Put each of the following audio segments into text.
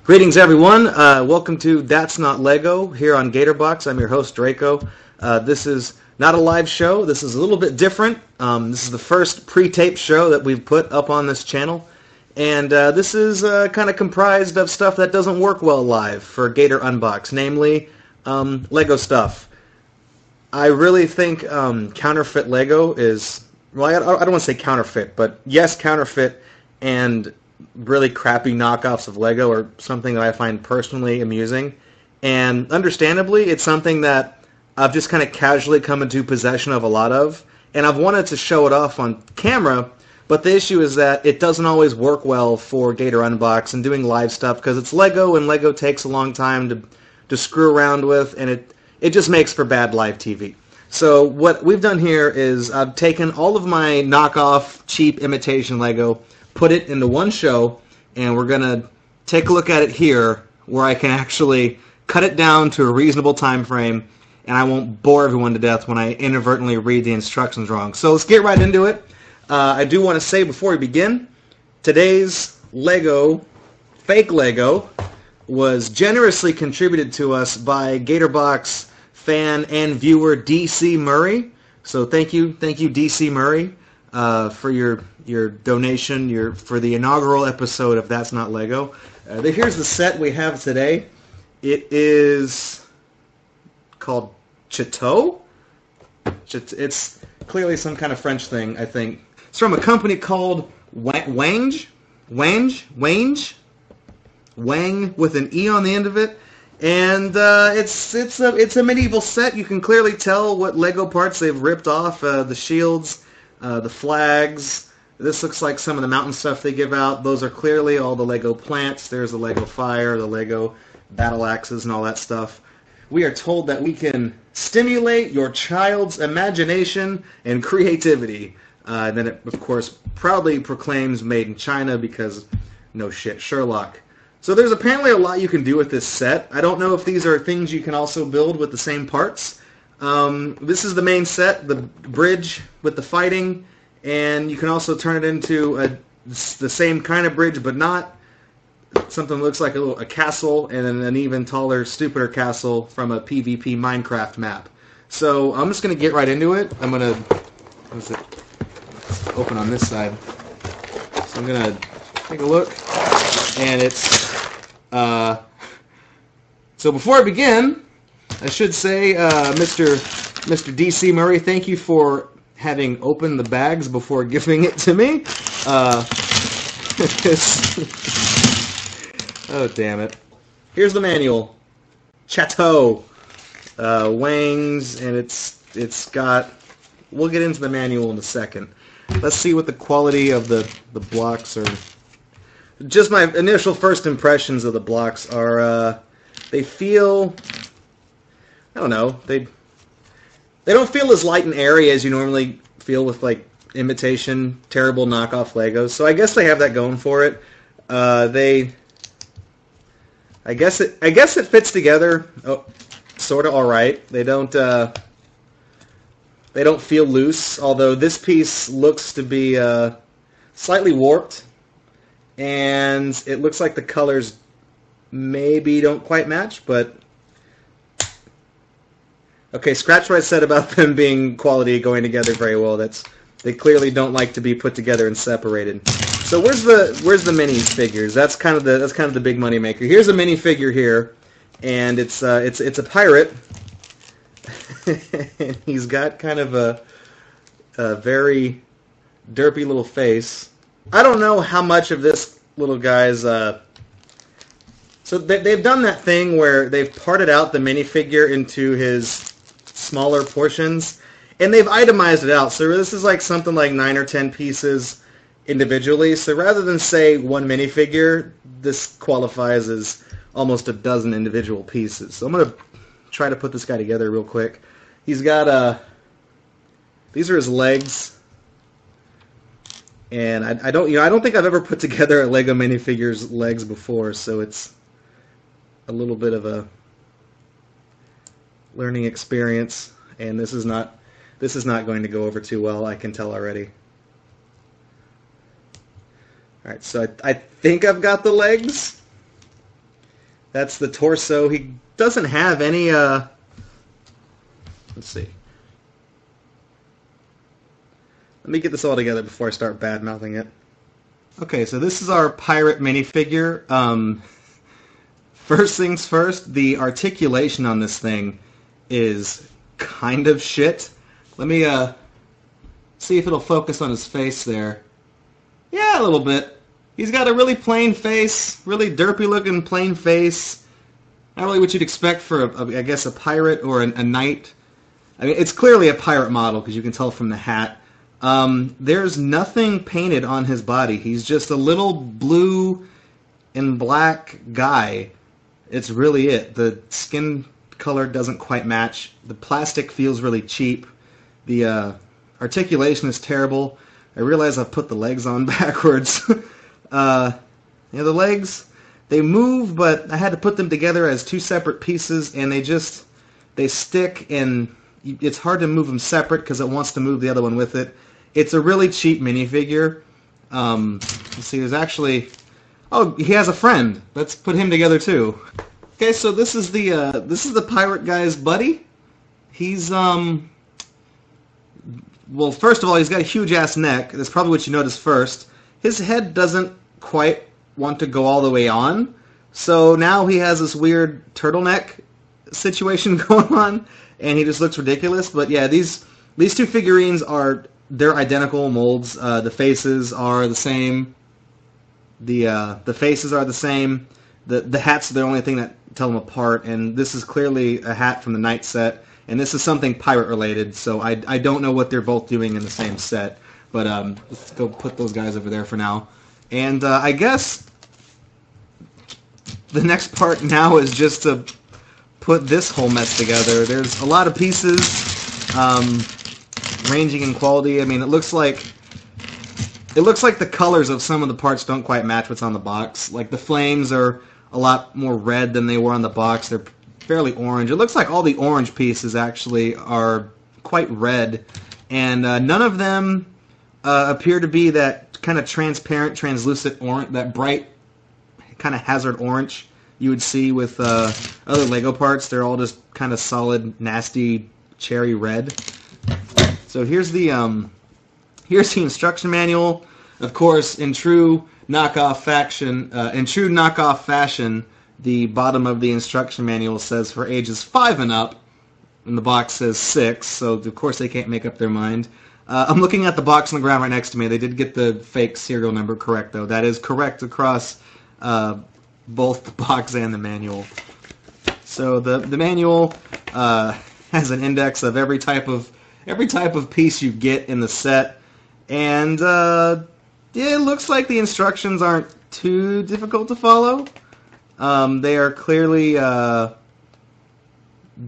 Greetings, everyone. Welcome to That's Not Lego here on Gatorbox. I'm your host, Draco. This is not a live show. This is a little bit different. This is the first pre-taped show that we've put up on this channel. And this is kind of comprised of stuff that doesn't work well live for Gator Unbox, namely Lego stuff. I really think counterfeit Lego is, well, I don't want to say counterfeit, but yes, counterfeit and really crappy knockoffs of Lego are something that I find personally amusing. And understandably, it's something that I've just kind of casually come into possession of a lot of. And I've wanted to show it off on camera, but the issue is that it doesn't always work well for Gator Unbox and doing live stuff because it's Lego, and Lego takes a long time to screw around with, and it just makes for bad live TV. So what we've done here is I've taken all of my knockoff, cheap imitation Lego, put it into one show, and we're going to take a look at it here where I can actually cut it down to a reasonable time frame, and I won't bore everyone to death when I inadvertently read the instructions wrong. So let's get right into it. I do want to say before we begin, today's Lego, fake Lego, was generously contributed to us by Gatorbox fan and viewer DC Murray. So thank you DC Murray, for your donation for the inaugural episode of That's Not Lego. Here's the set we have today. It is called Chateaux. It's clearly some kind of French thing, I think. It's from a company called Wange with an E on the end of it. And it's a medieval set. You can clearly tell what Lego parts they've ripped off. The shields, the flags. This looks like some of the mountain stuff they give out. Those are clearly all the Lego plants. There's the Lego fire, the Lego battle axes, and all that stuff. We are told that we can stimulate your child's imagination and creativity. Then it, of course, proudly proclaims made in China because no shit, Sherlock. So there's apparently a lot you can do with this set. I don't know if these are things you can also build with the same parts. This is the main set, the bridge with the fighting, and you can also turn it into the same kind of bridge, but not. Something that looks like a castle, and then an even taller, stupider castle from a PvP Minecraft map. So I'm just going to get right into it. I'm going to, let's open on this side. So I'm going to take a look, and it's, so before I begin, I should say, Mr. DC Murray, thank you for having opened the bags before giving it to me. Oh, damn it. Here's the manual. Chateaux. Wangs, and it's got... We'll get into the manual in a second. Let's see what the quality of the blocks are. Just my initial first impressions of the blocks are, they feel... I don't know. They don't feel as light and airy as you normally feel with, like, imitation, terrible knockoff Legos. So I guess they have that going for it. I guess it fits together, sort of all right. They don't feel loose, although this piece looks to be slightly warped, and it looks like the colors maybe don't quite match, but okay, scratch what I said about them being quality going together very well. They clearly don't like to be put together and separated. So where's the minifigures? That's kind of the big money maker. Here's a minifigure here, and it's a pirate. And he's got kind of a very derpy little face. I don't know how much of this little guy's. So they've done that thing where they've parted out the minifigure into his smaller portions, and they've itemized it out. So this is like something like 9 or 10 pieces individually. So rather than say one minifigure, this qualifies as almost a dozen individual pieces. So I'm going to try to put this guy together real quick. He's got these are his legs, and I don't think I've ever put together a Lego minifigure's legs before, so it's a little bit of a learning experience, and this is not going to go over too well, I can tell already. Alright, so I think I've got the legs. That's the torso. He doesn't have any, let's see. Let me get this all together before I start bad-mouthing it. Okay, so this is our pirate minifigure. First things first, the articulation on this thing is kind of shit. Let me see if it'll focus on his face there. Yeah, a little bit. He's got a really plain face, really derpy-looking plain face. Not really what you'd expect for, I guess, a pirate or a knight. I mean, it's clearly a pirate model because you can tell from the hat. There's nothing painted on his body. He's just a little blue and black guy. It's really it. The skin color doesn't quite match. The plastic feels really cheap. The articulation is terrible. I realize I've put the legs on backwards. The legs, they move, but I had to put them together as two separate pieces, and they stick, and it's hard to move them separate because it wants to move the other one with it. It's a really cheap minifigure. Let's see, there's actually... Oh, he has a friend. Let's put him together too. Okay, so this is the pirate guy's buddy. He's well, first of all, he's got a huge ass neck. That's probably what you notice first. His head doesn't quite want to go all the way on, so now he has this weird turtleneck situation going on, and he just looks ridiculous. But yeah, these two figurines they're identical molds. The faces are the same. The faces are the same. The hats are the only thing that tell them apart, and this is clearly a hat from the Knight set, and this is something pirate related, so I don't know what they're both doing in the same set, but let's go put those guys over there for now. And I guess the next part now is just to put this whole mess together. There's a lot of pieces, ranging in quality. I mean, it looks like the colors of some of the parts don't quite match what's on the box. Like, the flames are a lot more red than they were on the box. They're fairly orange. It looks like all the orange pieces actually are quite red, and none of them appear to be that kind of transparent, translucent orange, that bright kind of hazard orange you would see with other Lego parts. They're all just kind of solid, nasty cherry red. So here's the instruction manual. Of course, in true knockoff fashion, the bottom of the instruction manual says for ages 5 and up, and the box says 6, so of course they can't make up their mind. I'm looking at the box on the ground right next to me. They did get the fake serial number correct, though. That is correct across both the box and the manual. So the manual has an index of every type of piece you get in the set, and yeah, it looks like the instructions aren't too difficult to follow. They are clearly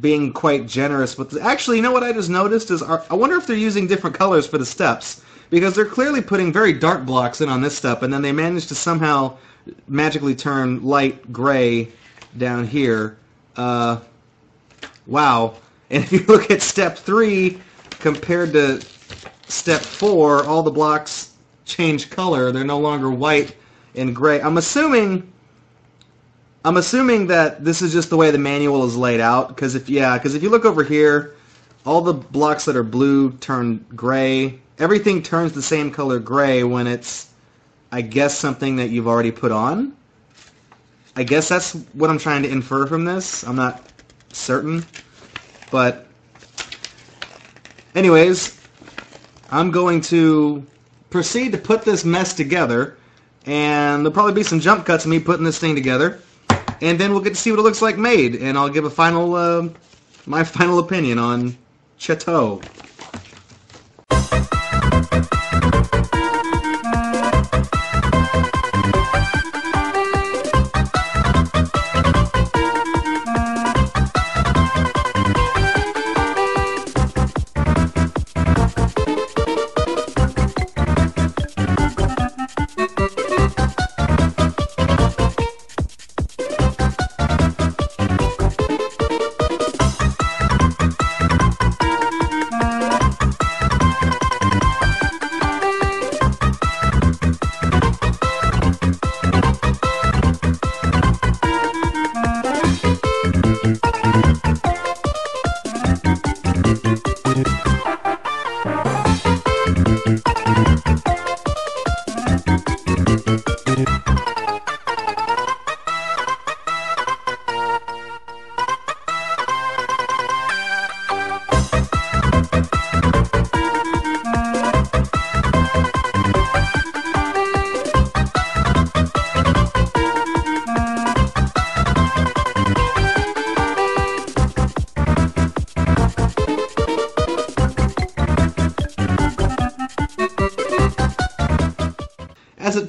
being quite generous with actually, you know what I just noticed is I wonder if they're using different colors for the steps, because they're clearly putting very dark blocks in on this step, and then they managed to somehow magically turn light gray down here. Wow. And if you look at step 3 compared to step 4, all the blocks change color. They're no longer white and gray. I'm assuming that this is just the way the manual is laid out, because if you look over here, all the blocks that are blue turn gray. Everything turns the same color gray when it's, I guess, something that you've already put on. I guess that's what I'm trying to infer from this. I'm not certain. But anyways, I'm going to proceed to put this mess together, and there'll probably be some jump cuts of me putting this thing together, and then we'll get to see what it looks like made, and I'll give a final, my final opinion on Chateaux.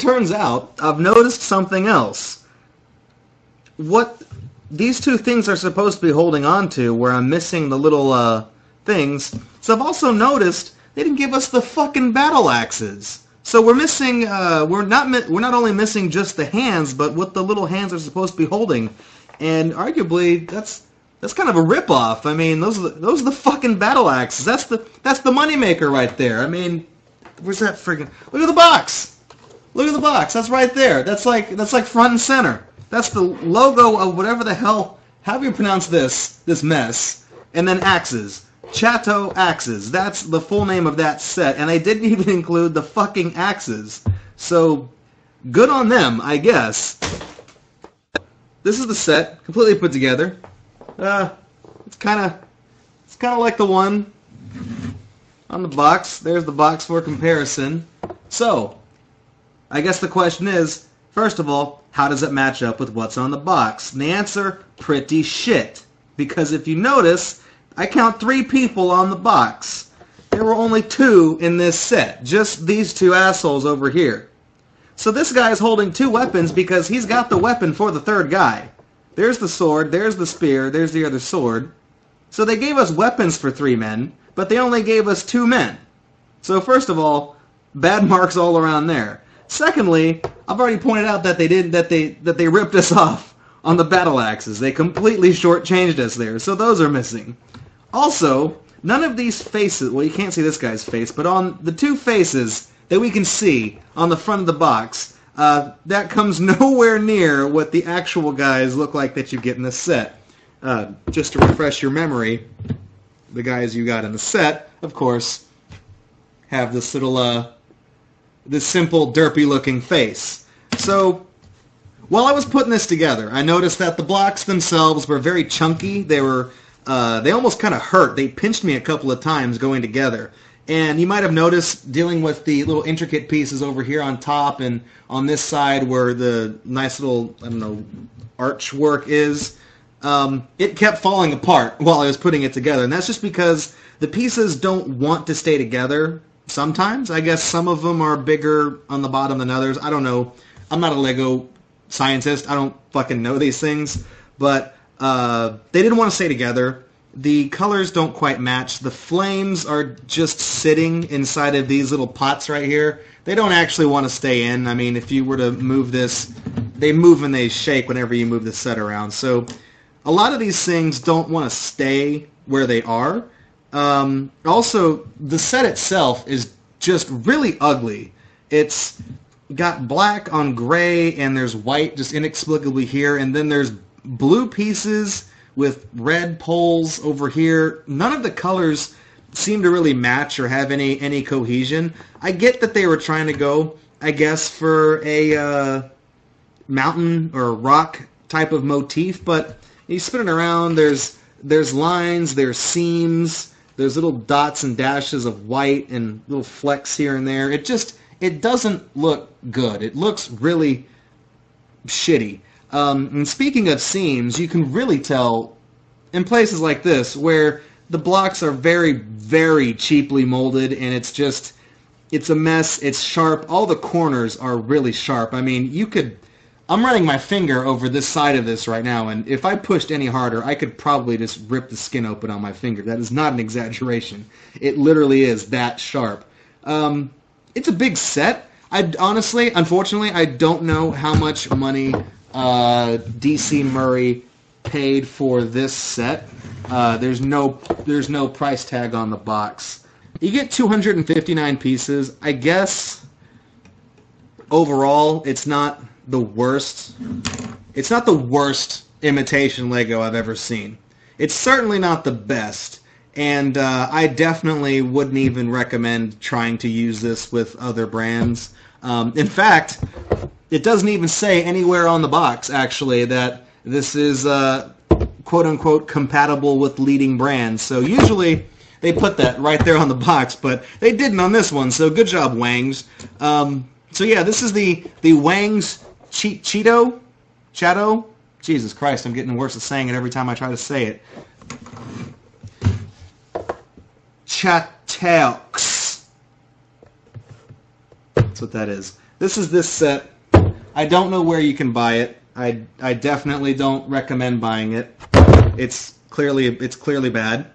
turns out, I've noticed something else. What these two things are supposed to be holding on to, where I'm missing the little things. So I've also noticed they didn't give us the fucking battle axes. So we're missing. We're not only missing just the hands, but what the little hands are supposed to be holding. And arguably, that's kind of a ripoff. I mean, those are the fucking battle axes. That's the moneymaker right there. I mean, where's that friggin'? Look at the box. Look at the box. That's right there. That's like front and center. That's the logo of whatever the hell. How do you pronounce this mess? And then axes. Chateaux axes. That's the full name of that set. And they didn't even include the fucking axes. So good on them, I guess. This is the set, completely put together. It's kind of like the one on the box. There's the box for comparison. So, I guess the question is, first of all, how does it match up with what's on the box? And the answer, pretty shit. Because if you notice, I count 3 people on the box. There were only 2 in this set. Just these 2 assholes over here. So this guy's holding 2 weapons because he's got the weapon for the 3rd guy. There's the sword, there's the spear, there's the other sword. So they gave us weapons for 3 men, but they only gave us 2 men. So first of all, bad marks all around there. Secondly, I've already pointed out that they ripped us off on the battle axes. They completely shortchanged us there, so those are missing. Also, none of these faces, well, you can't see this guy's face, but on the 2 faces that we can see on the front of the box, that comes nowhere near what the actual guys look like that you get in the set. Just to refresh your memory, the guys you got in the set, of course, have this little, this simple, derpy-looking face. So, while I was putting this together, I noticed that the blocks themselves were very chunky. They were, they almost kind of hurt. They pinched me a couple of times going together. And you might have noticed, dealing with the little intricate pieces over here on top and on this side where the nice little, I don't know, archwork is, it kept falling apart while I was putting it together. And that's just because the pieces don't want to stay together sometimes. I guess some of them are bigger on the bottom than others. I don't know. I'm not a Lego scientist. I don't fucking know these things. But they didn't want to stay together. The colors don't quite match. The flames are just sitting inside of these little pots right here. They don't actually want to stay in. I mean, if you were to move this, they move and they shake whenever you move the set around. So a lot of these things don't want to stay where they are. Also, the set itself is just really ugly. It's got black on gray, and there's white just inexplicably here, and then there's blue pieces with red poles over here. None of the colors seem to really match or have any cohesion. I get that they were trying to go, I guess, for a mountain or rock type of motif, but you spin it around, there's lines, there's seams, there's little dots and dashes of white and little flecks here and there. It doesn't look good. It looks really shitty. And speaking of seams, you can really tell in places like this where the blocks are very, very cheaply molded, and it's a mess. It's sharp. All the corners are really sharp. I mean, I'm running my finger over this side of this right now, and if I pushed any harder, I could probably just rip the skin open on my finger. That is not an exaggeration. It literally is that sharp. It's a big set. Honestly, unfortunately, I don't know how much money DC Murray paid for this set. There's no price tag on the box. You get 259 pieces. I guess overall it's not the worst. It's not the worst imitation Lego I've ever seen. It's certainly not the best, and I definitely wouldn't even recommend trying to use this with other brands. In fact, it doesn't even say anywhere on the box, actually, that this is quote-unquote compatible with leading brands. So usually they put that right there on the box, but they didn't on this one, so good job, Wange. So yeah, this is the Wange Chateaux? Jesus Christ, I'm getting worse at saying it every time I try to say it. Chateaux. That's what that is. this is this set. I don't know where you can buy it. I definitely don't recommend buying it. It's clearly bad.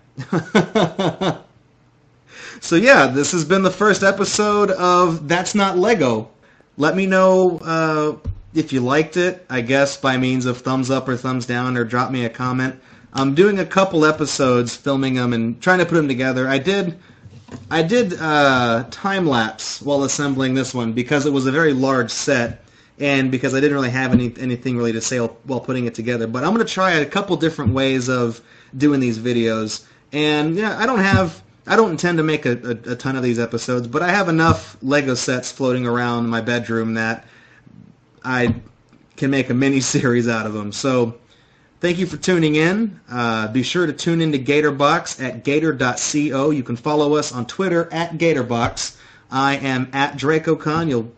So yeah, this has been the first episode of That's Not Lego. Let me know if you liked it, I guess by means of thumbs up or thumbs down, or drop me a comment. I'm doing a couple episodes, filming them and trying to put them together. I did time lapse while assembling this one because it was a very large set, and because I didn't really have anything really to say while putting it together. But I'm going to try a couple different ways of doing these videos. And yeah, I don't intend to make a ton of these episodes, but I have enough Lego sets floating around my bedroom that I can make a mini-series out of them. So thank you for tuning in. Be sure to tune into Gatorbox at gator.co. You can follow us on Twitter at Gatorbox. I am at DracoCon.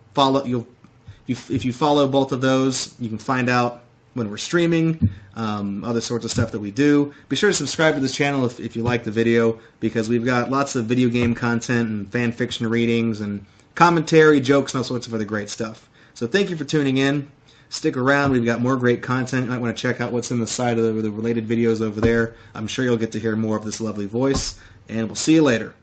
If you follow both of those, you can find out when we're streaming, other sorts of stuff that we do. Be sure to subscribe to this channel if you like the video, because we've got lots of video game content and fan fiction readings and commentary, jokes, and all sorts of other great stuff. So thank you for tuning in. Stick around. We've got more great content. You might want to check out what's in the side of the related videos over there. I'm sure you'll get to hear more of this lovely voice, and we'll see you later.